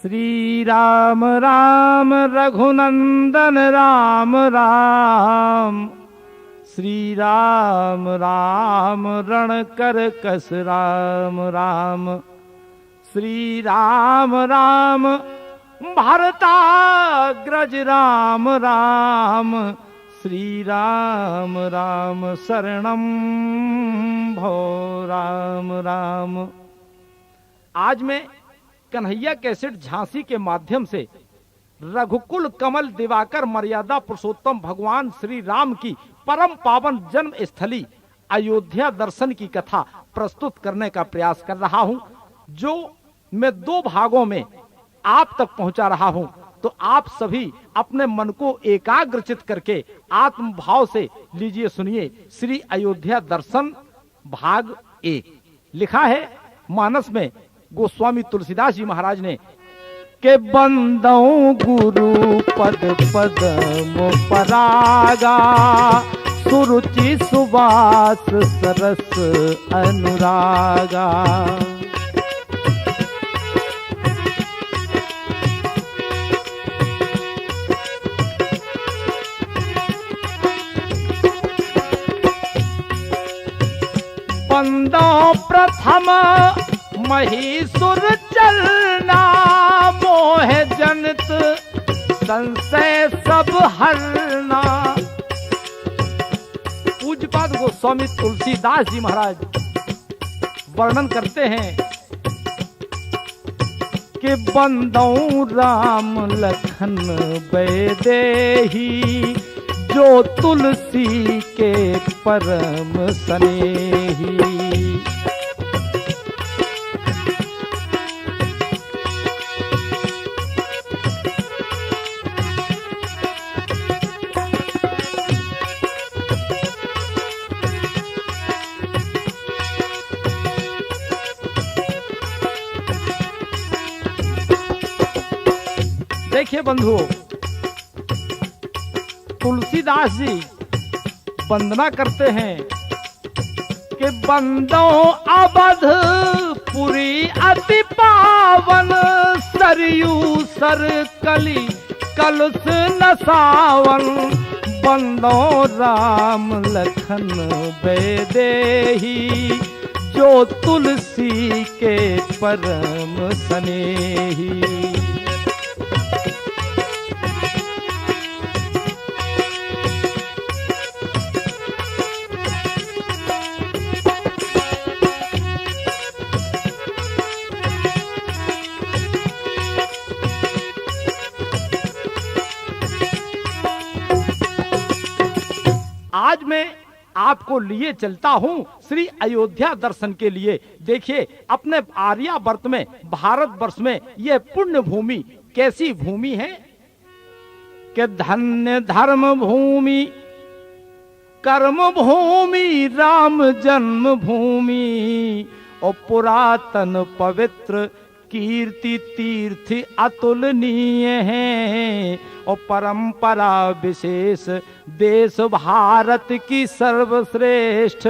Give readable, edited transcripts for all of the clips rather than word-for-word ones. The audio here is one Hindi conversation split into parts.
श्री राम राम रघुनंदन राम राम, श्री राम राम रण कर कस राम राम, श्री राम राम भरताग्रज राम राम, श्री राम राम शरणम भो राम राम। आज मैं कन्हैया कैसेट झांसी के माध्यम से रघुकुल कमल दिवाकर मर्यादा पुरुषोत्तम भगवान श्री राम की परम पावन जन्म स्थली अयोध्या दर्शन की कथा प्रस्तुत करने का प्रयास कर रहा हूं, जो मैं 2 भागों में आप तक पहुंचा रहा हूं। तो आप सभी अपने मन को एकाग्रचित करके आत्म भाव से लीजिए, सुनिए श्री अयोध्या दर्शन भाग 1। लिखा है मानस में गोस्वामी तुलसीदास जी महाराज ने के बंदों गुरु पद पदम परागा, सुरुचि सुवास सरस अनुरागा। बंदों प्रथम महीसुर चलना, मोह जनित संशय सब हरना। पूज्यपाद गोस्वामी तुलसीदास जी महाराज वर्णन करते हैं कि बंदों राम लखन वैदेही, जो तुलसी के परम स्नेही। देखिए बंधुओं, तुलसीदास जी वंदना करते हैं कि बंदों अवध पुरी अति पावन, सरयू सर कली कलुष नसावन। बंदों राम लखन वैदेही, जो तुलसी के परम स्नेही। आज मैं आपको लिए चलता हूं श्री अयोध्या दर्शन के लिए। देखिए अपने आर्यावर्त में, भारतवर्ष में यह पुण्य भूमि कैसी भूमि है कि धन्य धर्म भूमि, कर्म भूमि, राम जन्म भूमि, और पुरातन पवित्र कीर्ति तीर्थ अतुलनीय है, और परंपरा विशेष देश भारत की सर्वश्रेष्ठ,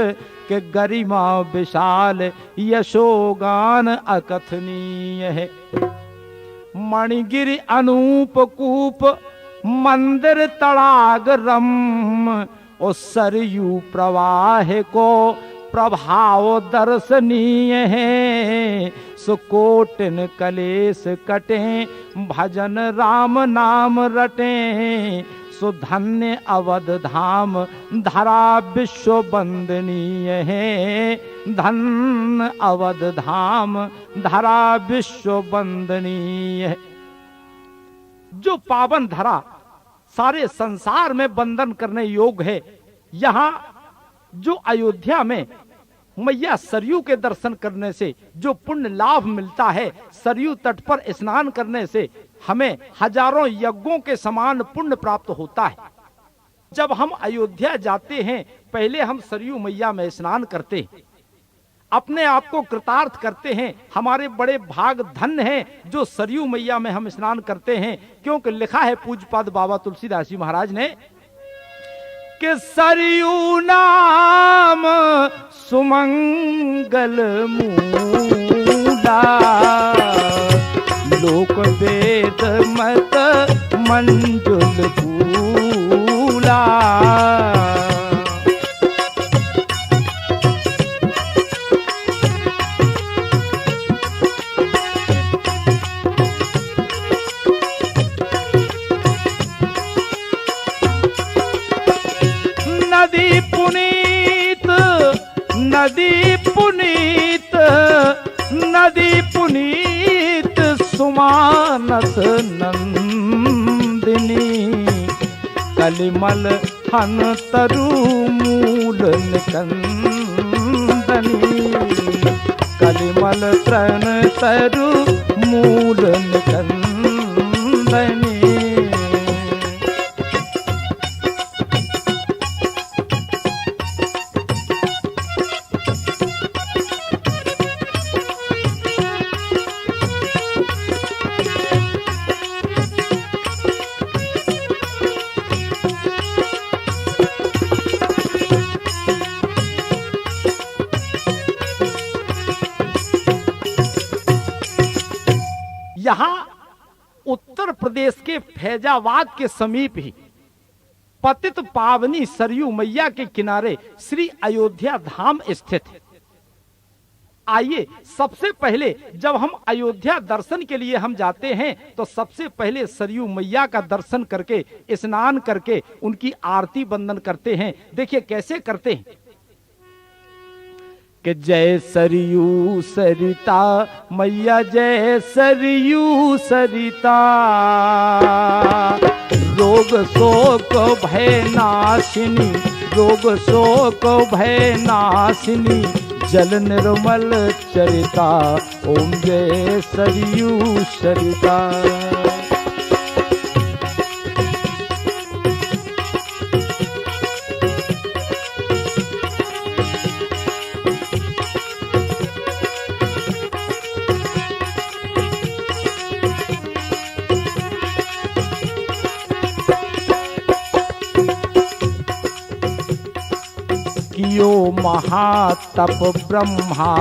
के गरिमा विशाल यशोगान अकथनीय है। मणिगिरि अनूप कूप मंदिर तड़ाग रम, और सरयू प्रवाह को प्रभाव दर्शनीय है। सुकोटिन कलेश कटे, भजन राम नाम रटे, सुधन्य अवध धाम धरा विश्व वंदनीय है। धन अवध धाम धरा विश्व वंदनीय है। जो पावन धरा सारे संसार में वंदन करने योग्य है, यहाँ जो अयोध्या में मैया सरयू के दर्शन करने से जो पुण्य लाभ मिलता है, सरयू तट पर स्नान करने से हमें हजारों यज्ञों के समान पुण्य प्राप्त होता है। जब हम अयोध्या जाते हैं, पहले हम सरयू मैया में स्नान करते हैं, अपने आप को कृतार्थ करते हैं। हमारे बड़े भाग धन्य हैं जो सरयू मैया में हम स्नान करते हैं, क्योंकि लिखा है पूज्यपाद बाबा तुलसीदास जी महाराज ने कि सरयू नाम सुमंगल मूला, लोक वेद मत मंजुल फूला। नदी पुनीत नदी पुनीत नदी पुनीत सुमानस नंदिनी। कलिमल हन तरु मूल निकंदनी। कलिमल तृण तरु मूल निकंदनी। यहाँ उत्तर प्रदेश के फैजाबाद के समीप ही पतित पावनी सरयू मैया के किनारे श्री अयोध्या धाम स्थित है। आइए, सबसे पहले जब हम अयोध्या दर्शन के लिए हम जाते हैं तो सबसे पहले सरयू मैया का दर्शन करके स्नान करके उनकी आरती बंदन करते हैं। देखिए कैसे करते हैं कि जय सरयू सरिता मैया, जय सरयू सरिता। रोग शोक भय नाशिनी, रोग शोक भय नाशिनी। जल निर्मल चरिता, ओम जय सरयू सरिता। कियो महातप ब्रह्मा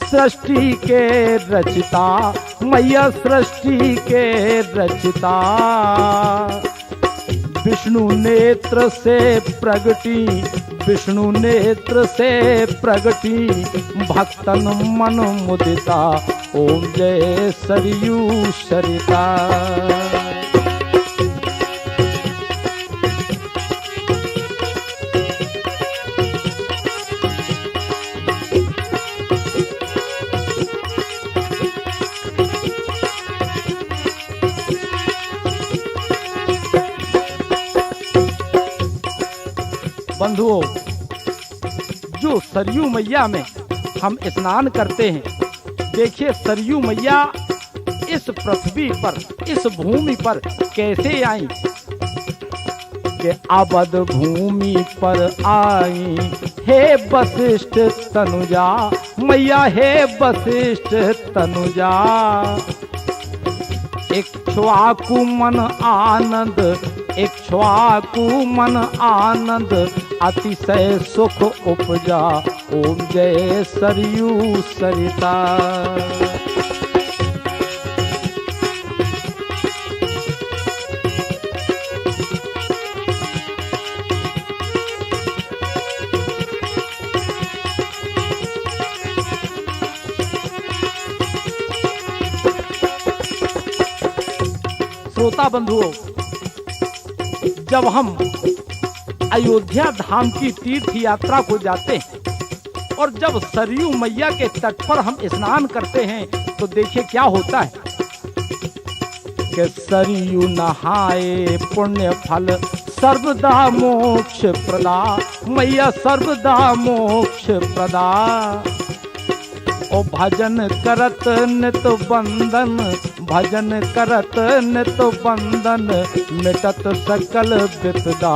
सृष्टि के रचिता, मैया सृष्टि के रचिता। विष्णु नेत्र से प्रगटी, विष्णु नेत्र से प्रगटी। भक्तन मन मुदिता, ओम जय सरयू सरिता। बंधुओं, जो सरयू मैया में हम स्नान करते हैं, देखिए सरयू मैया इस पृथ्वी पर, इस भूमि पर कैसे आई कि अवध भूमि पर आई। हे वशिष्ठ तनुजा मैया, हे वशिष्ठ तनुजा। इक्ष्वाकु मन आनंद, इक्ष्वाकु मन आनंद। अतिशय सुख उपजा, ओम जय सरयू सरिता। श्रोता बंधुओं, जब हम अयोध्या धाम की तीर्थ यात्रा को जाते हैं और जब सरयू मैया के तट पर हम स्नान करते हैं तो देखिए क्या होता है कि सरयू नहाए पुण्य फल सर्वदा मोक्ष प्रदा। मैया सर्वदा मोक्ष प्रदा। ओ भजन करत नित बंदन, भजन करत नित बंदन। मिटत सकल विपदा,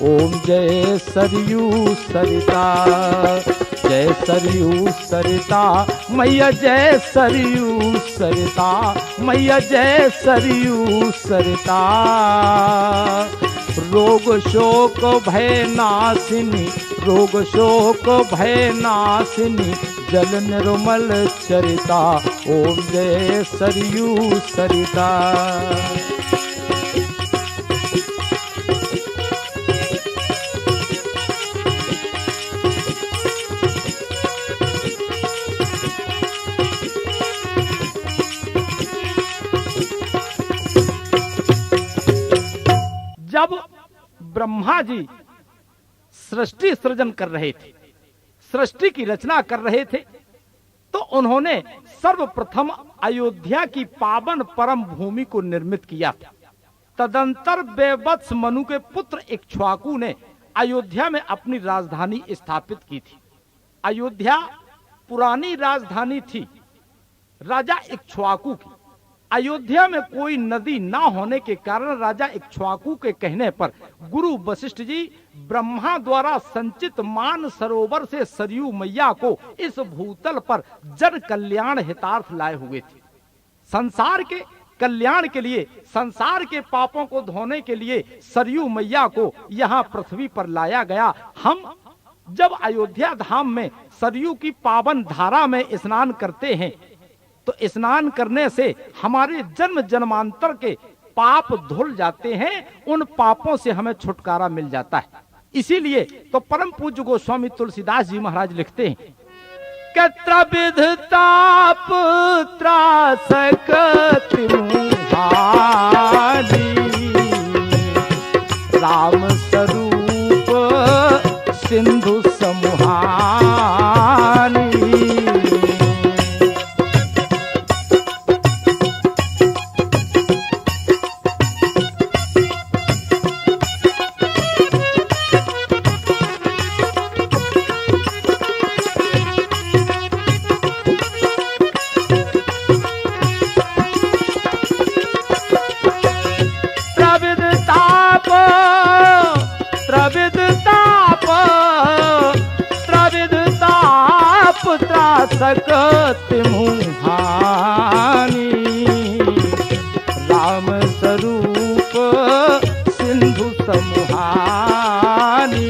ओम जय सरयू सरिता। जय सरयू सरिता मैया, जय सरयू सरिता मैया, जय सरयू सरिता। रोग शोक भय नाशिनी, रोग शोक भय नाशिनी जल निर्मल चरिता। ओम जय सरयू सरिता। जब ब्रह्मा जी सृष्टि सृजन कर रहे थे, सृष्टि की रचना कर रहे थे, तो उन्होंने सर्वप्रथम अयोध्या की पावन परम भूमि को निर्मित किया था। तदंतर बेवत्स मनु के पुत्र इक्ष्वाकु ने अयोध्या में अपनी राजधानी स्थापित की थी। अयोध्या पुरानी राजधानी थी राजा इक्ष्वाकु की। अयोध्या में कोई नदी ना होने के कारण राजा इक्ष्वाकु के कहने पर गुरु वशिष्ठ जी ब्रह्मा द्वारा संचित मान सरोवर से सरयू मैया को इस भूतल पर जन कल्याण हितार्थ लाए हुए थे। संसार के कल्याण के लिए, संसार के पापों को धोने के लिए सरयू मैया को यहाँ पृथ्वी पर लाया गया। हम जब अयोध्या धाम में सरयू की पावन धारा में स्नान करते हैं तो स्नान करने से हमारे जन्म जन्मांतर के पाप धुल जाते हैं, उन पापों से हमें छुटकारा मिल जाता है। इसीलिए तो परम पूज्य गोस्वामी तुलसीदास जी महाराज लिखते हैं कि त्रिविध ताप त्रासक मुहारी, राम स्वरूप सिंधु समुहानी। सकत मुहानी, राम स्वरूप सिंधु समुहानी।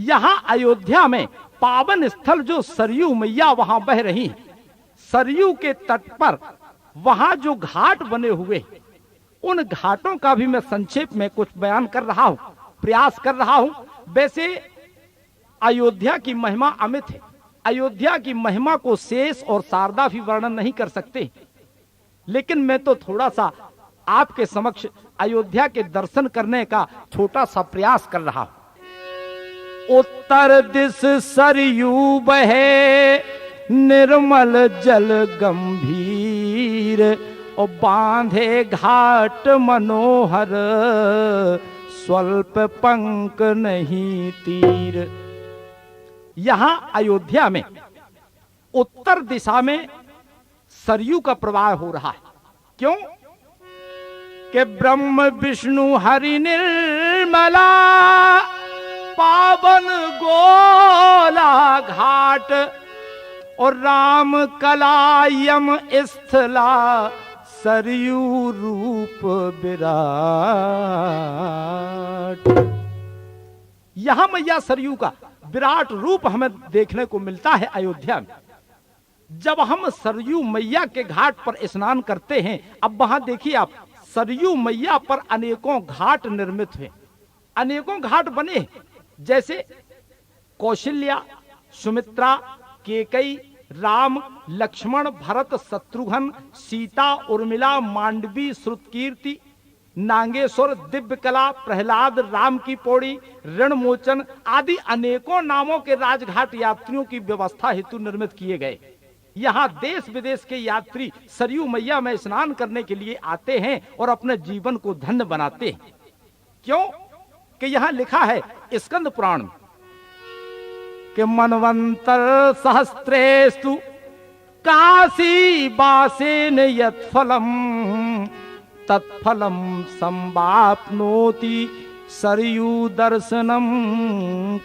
यहाँ अयोध्या में पावन स्थल जो सरयू मैया वहां बह रही, सरयू के तट पर वहां जो घाट बने हुए, उन घाटों का भी मैं संक्षेप में कुछ बयान कर रहा हूं, प्रयास कर रहा हूं। वैसे अयोध्या की महिमा अमित है। अयोध्या की महिमा को शेष और शारदा भी वर्णन नहीं कर सकते, लेकिन मैं तो थोड़ा सा आपके समक्ष अयोध्या के दर्शन करने का छोटा सा प्रयास कर रहा हूं। उत्तर दिस सरयू बहे निर्मल जल गंभीर, और बांधे घाट मनोहर स्वल्प पंक नहीं तीर। यहां अयोध्या में उत्तर दिशा में सरयू का प्रवाह हो रहा है। क्यों? कि ब्रह्म विष्णु हरि निर्मला पावन गोला घाट, और राम कलायम स्थला सरयू रूप विराट। यहां मैया सरयू का विराट रूप हमें देखने को मिलता है अयोध्या में। जब हम सरयू मैया के घाट पर स्नान करते हैं, अब वहां देखिए आप, सरयू मैया पर अनेकों घाट निर्मित हुए, अनेकों घाट बने, जैसे कौशल्या, सुमित्रा, केकई, राम, लक्ष्मण, भरत, शत्रुघ्न, सीता, उर्मिला, मांडवी, श्रुतकीर्ति, नागेश्वर, दिव्यकला, प्रहलाद, राम की पौड़ी, रणमोचन आदि अनेकों नामों के राजघाट यात्रियों की व्यवस्था हेतु निर्मित किए गए। यहाँ देश विदेश के यात्री सरयू मैया में स्नान करने के लिए आते हैं और अपने जीवन को धन्य बनाते हैं। क्यों? कि यहाँ लिखा है स्कंद पुराण में कि मनवंतर सहस्त्रेस्तु काशी बासेन यत्फलम तत्फलम संवाप्नोति सरयू दर्शनम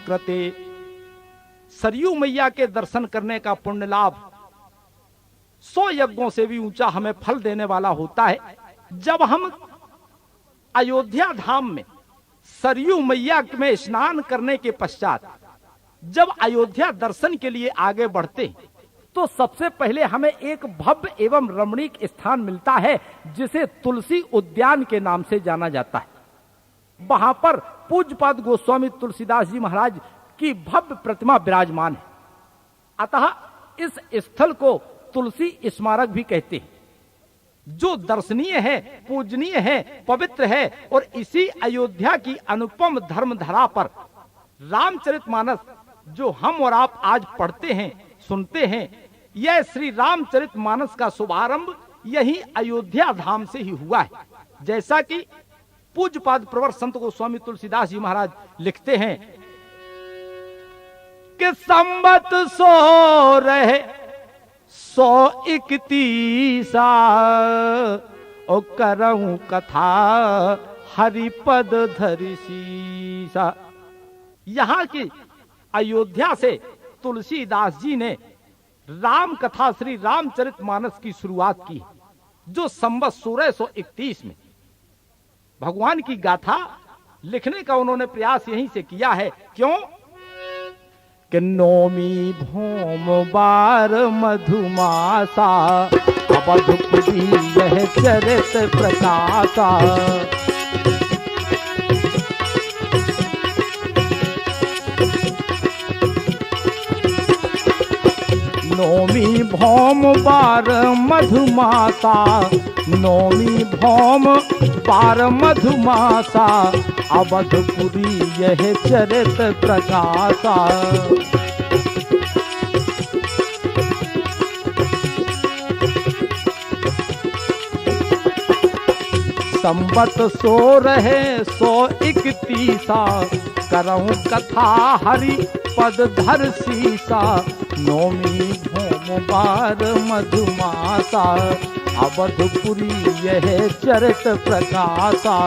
कृते। सरयू मैया के दर्शन करने का पुण्य लाभ 100 यज्ञों से भी ऊंचा हमें फल देने वाला होता है। जब हम अयोध्या धाम में सरयू मैया में स्नान करने के पश्चात जब अयोध्या दर्शन के लिए आगे बढ़ते हैं, तो सबसे पहले हमें एक भव्य एवं रमणीक स्थान मिलता है जिसे तुलसी उद्यान के नाम से जाना जाता है। वहां पर पूज्यपाद गोस्वामी तुलसीदास जी महाराज की भव्य प्रतिमा विराजमान है। अतः इस स्थल को तुलसी स्मारक भी कहते हैं, जो दर्शनीय है, पूजनीय है, पवित्र है। और इसी अयोध्या की अनुपम धर्मधारा पर रामचरितमानस जो हम और आप आज पढ़ते हैं, सुनते हैं, यह श्री रामचरितमानस का शुभारंभ यही अयोध्या धाम से ही हुआ है। जैसा कि पूज्यपाद प्रवर संत गोस्वामी तुलसीदास जी महाराज लिखते हैं कि संवत 100 रहे 131 और करऊं कथा हरिपद धरि सीसा। यहां की अयोध्या से तुलसीदास जी ने राम कथा श्री रामचरितमानस की शुरुआत की, जो संवत 1631 में भगवान की गाथा लिखने का उन्होंने प्रयास यहीं से किया है। क्यों कि नौमी भौम बार मधुमासा अवधपुरी यह चरित प्रकाशा। नौमी भौम बार मधुमासा, नौमी भौम बार मधुमासा अवधपुरी यह चरित प्रकाशा। संवत 1631 करऊं कथा हरि पद धर सीसा। नौमी भौम बार मधुमासा अवधपुरी यह चरित प्रकाशा।